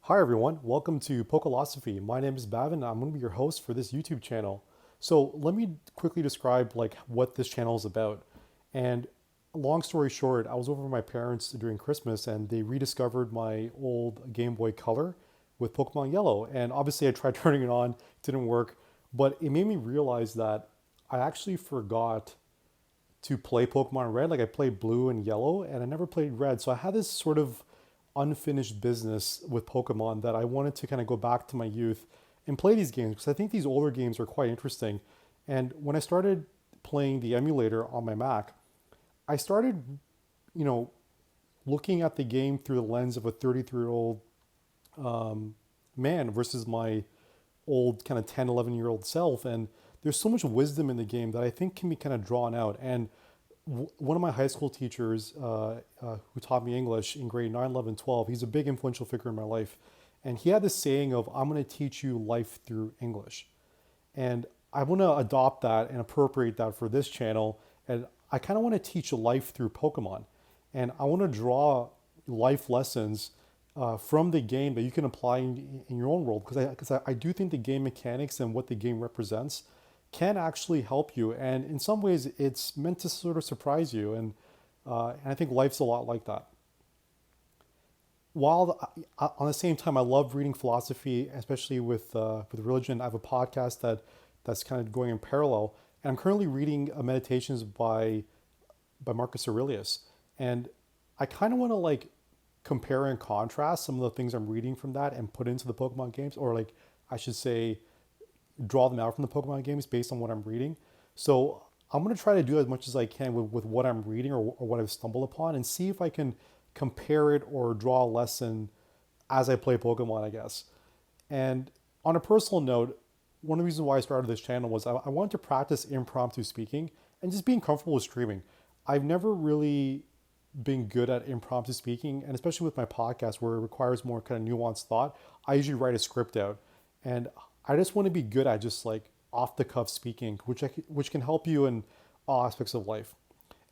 Hi everyone, welcome to Pokélosophy. My name is Bavin. I'm going to be your host for this YouTube channel. So let me quickly describe what this channel is about. And long story short, I was over with my parents during Christmas and they rediscovered my old Game Boy Color with Pokemon Yellow. And obviously I tried turning it on, it didn't work, but it made me realize that I actually forgot to play Pokemon Red. Like I played Blue and Yellow, and I never played Red. So I had this sort of unfinished business with Pokemon that I wanted to kind of go back to my youth and play these games because I think these older games are quite interesting. And when I started playing the emulator on my Mac, I started, you know, looking at the game through the lens of a 33-year-old man versus my old kind of 10, 11-year-old self. And there's so much wisdom in the game that I think can be kind of drawn out. And one of my high school teachers who taught me English in grade 9, 11, 12, he's a big influential figure in my life. And he had this saying of, I'm going to teach you life through English. And I want to adopt that and appropriate that for this channel. And I kind of want to teach life through Pokemon. And I want to draw life lessons from the game that you can apply in your own world. Because I do think the game mechanics and what the game represents can actually help you. And in some ways, it's meant to sort of surprise you. And I think life's a lot like that. On the same time, I love reading philosophy, especially with religion. I have a podcast that's kind of going in parallel. And I'm currently reading Meditations by Marcus Aurelius. And I kind of want to compare and contrast some of the things I'm reading from that and put into the Pokemon games, or I should say, draw them out from the Pokemon games based on what I'm reading. So I'm going to try to do as much as I can with what I'm reading or what I've stumbled upon and see if I can compare it or draw a lesson as I play Pokemon, I guess. And on a personal note, one of the reasons why I started this channel was I wanted to practice impromptu speaking and just being comfortable with streaming. I've never really been good at impromptu speaking, and especially with my podcast where it requires more kind of nuanced thought, I usually write a script out. And I just want to be good at just off the cuff speaking, which can help you in all aspects of life.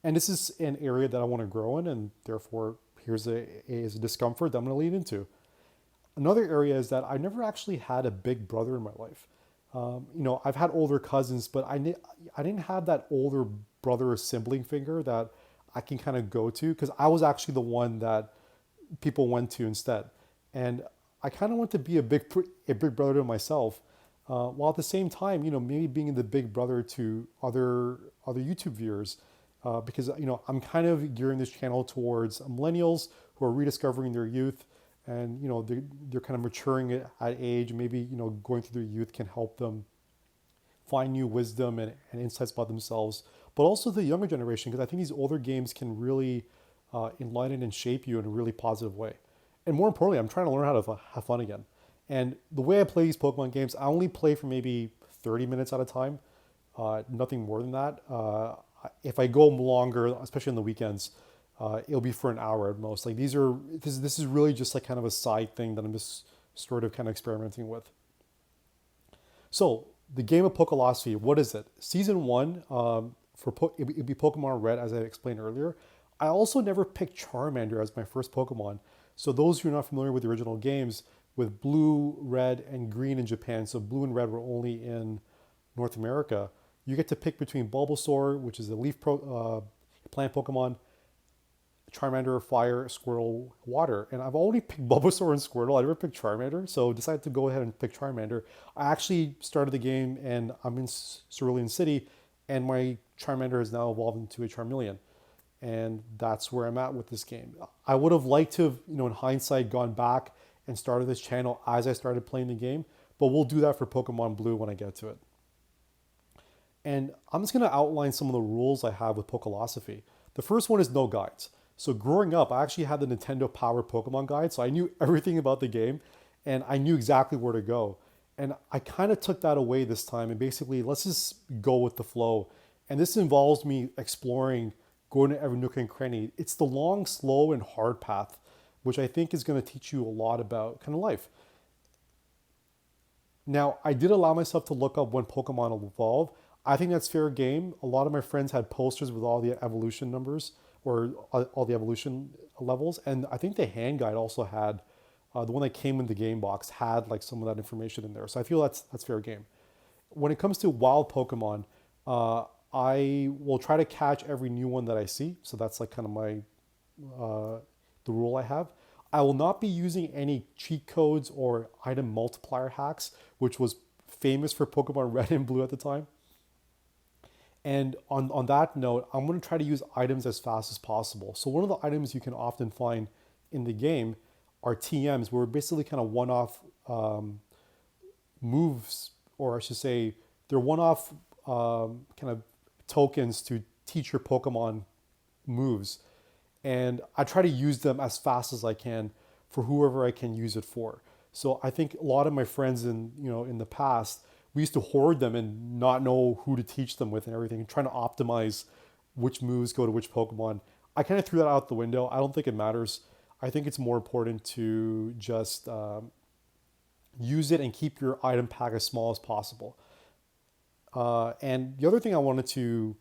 And this is an area that I want to grow in, and therefore is a discomfort that I'm going to lead into. Another area is that I never actually had a big brother in my life. I've had older cousins, but I didn't have that older brother or sibling figure that I can kind of go to, because I was actually the one that people went to instead. And I kind of want to be a big brother to myself, while at the same time, maybe being the big brother to other YouTube viewers, because I'm kind of gearing this channel towards millennials who are rediscovering their youth, and they're kind of maturing at age. Maybe going through their youth can help them find new wisdom and insights about themselves, but also the younger generation, because I think these older games can really enlighten and shape you in a really positive way. And more importantly, I'm trying to learn how to have fun again. And the way I play these Pokemon games, I only play for maybe 30 minutes at a time, nothing more than that. If I go longer, especially on the weekends, it'll be for an hour at most. This is really just kind of a side thing that I'm just sort of kind of experimenting with. So the game of Pokélosophy, what is it? Season 1, it'd be Pokemon Red, as I explained earlier. I also never picked Charmander as my first Pokemon. So those who are not familiar with the original games, with Blue, Red, and Green in Japan, so Blue and Red were only in North America, you get to pick between Bulbasaur, which is a plant Pokemon, Charmander, Fire, Squirtle, Water. And I've already picked Bulbasaur and Squirtle. I never picked Charmander, so decided to go ahead and pick Charmander. I actually started the game and I'm in Cerulean City, and my Charmander has now evolved into a Charmeleon. And that's where I'm at with this game. I would have liked to have, in hindsight, gone back and started this channel as I started playing the game, but we'll do that for Pokemon Blue when I get to it. And I'm just going to outline some of the rules I have with Pokélosophy. The first one is no guides. So growing up, I actually had the Nintendo Power Pokemon guide, so I knew everything about the game, and I knew exactly where to go. And I kind of took that away this time, and basically, let's just go with the flow. And this involves me exploring, going to every nook and cranny. It's the long, slow, and hard path, which I think is going to teach you a lot about kind of life. Now, I did allow myself to look up when Pokemon will evolve. I think that's fair game. A lot of my friends had posters with all the evolution numbers or all the evolution levels. And I think the hand guide also had The one that came in the game box had like some of that information in there. So I feel that's fair game. When it comes to wild Pokemon, I will try to catch every new one that I see. So that's like kind of my the rule I have. I will not be using any cheat codes or item multiplier hacks, which was famous for Pokemon Red and Blue at the time. And on that note, I'm going to try to use items as fast as possible. So one of the items you can often find in the game are TMs, where basically kind of one-off moves, or I should say, they're one-off kind of tokens to teach your Pokemon moves. And I try to use them as fast as I can for whoever I can use it for. So I think a lot of my friends in the past, we used to hoard them and not know who to teach them with and everything, trying to optimize which moves go to which Pokemon. I kind of threw that out the window. I don't think it matters. I think it's more important to just use it and keep your item pack as small as possible. And the other thing I wanted to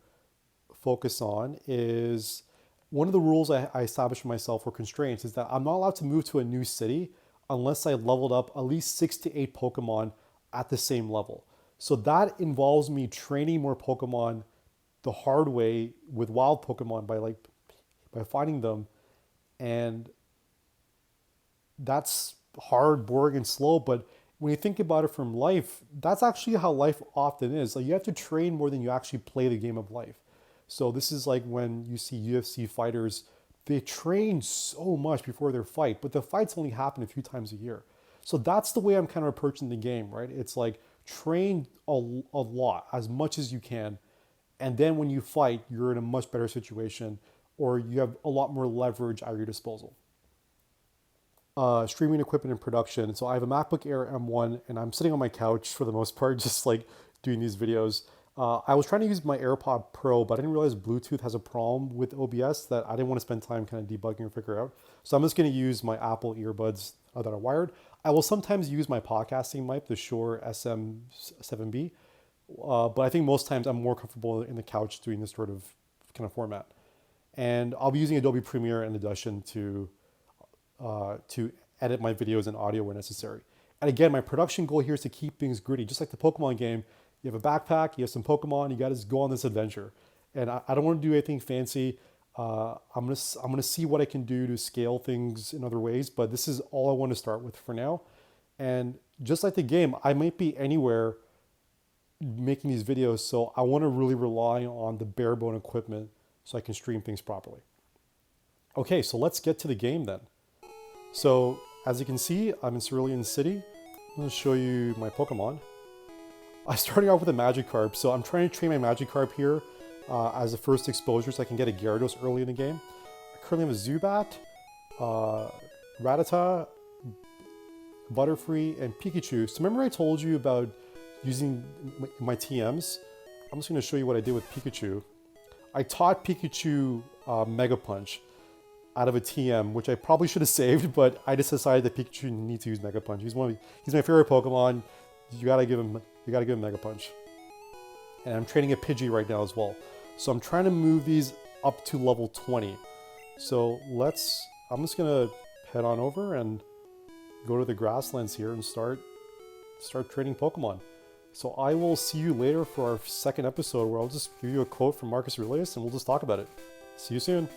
focus on is one of the rules I established for myself for constraints is that I'm not allowed to move to a new city unless I leveled up at least 6 to 8 Pokemon at the same level. So that involves me training more Pokemon the hard way with wild Pokemon by finding them. And that's hard, boring, and slow. But when you think about it from life, that's actually how life often is. Like you have to train more than you actually play the game of life. So this is like when you see UFC fighters, they train so much before their fight, but the fights only happen a few times a year. So that's the way I'm kind of approaching the game, right? It's like train a lot, as much as you can. And then when you fight, you're in a much better situation, or you have a lot more leverage at your disposal. Streaming equipment and production. So I have a MacBook Air M1 and I'm sitting on my couch for the most part, just like doing these videos. I was trying to use my AirPod Pro, but I didn't realize Bluetooth has a problem with OBS that I didn't want to spend time kind of debugging or figure out. So I'm just going to use my Apple earbuds that are wired. I will sometimes use my podcasting mic, the Shure SM7B, but I think most times I'm more comfortable in the couch doing this sort of kind of format. And I'll be using Adobe Premiere in addition to edit my videos and audio where necessary. And again, my production goal here is to keep things gritty, just like the Pokemon game. You have a backpack, you have some Pokemon, you got to go on this adventure. And I don't want to do anything fancy. I'm gonna see what I can do to scale things in other ways, but this is all I want to start with for now. And just like the game, I might be anywhere making these videos, so I want to really rely on the bare bone equipment so I can stream things properly. Okay, so let's get to the game then. So as you can see, I'm in Cerulean City. I'm going to show you my Pokemon. I'm starting off with a Magikarp, so I'm trying to train my Magikarp here as a first exposure so I can get a Gyarados early in the game. I currently have a Zubat, Rattata, Butterfree, and Pikachu. So remember I told you about using my TMs? I'm just going to show you what I did with Pikachu. I taught Pikachu Mega Punch out of a TM, which I probably should have saved, but I just decided that Pikachu needs to use Mega Punch. He's my favorite Pokemon. You gotta give him Mega Punch. And I'm training a Pidgey right now as well. So I'm trying to move these up to level 20. So I'm just gonna head on over and go to the grasslands here and start training Pokemon. So I will see you later for our second episode where I'll just give you a quote from Marcus Aurelius and we'll just talk about it. See you soon.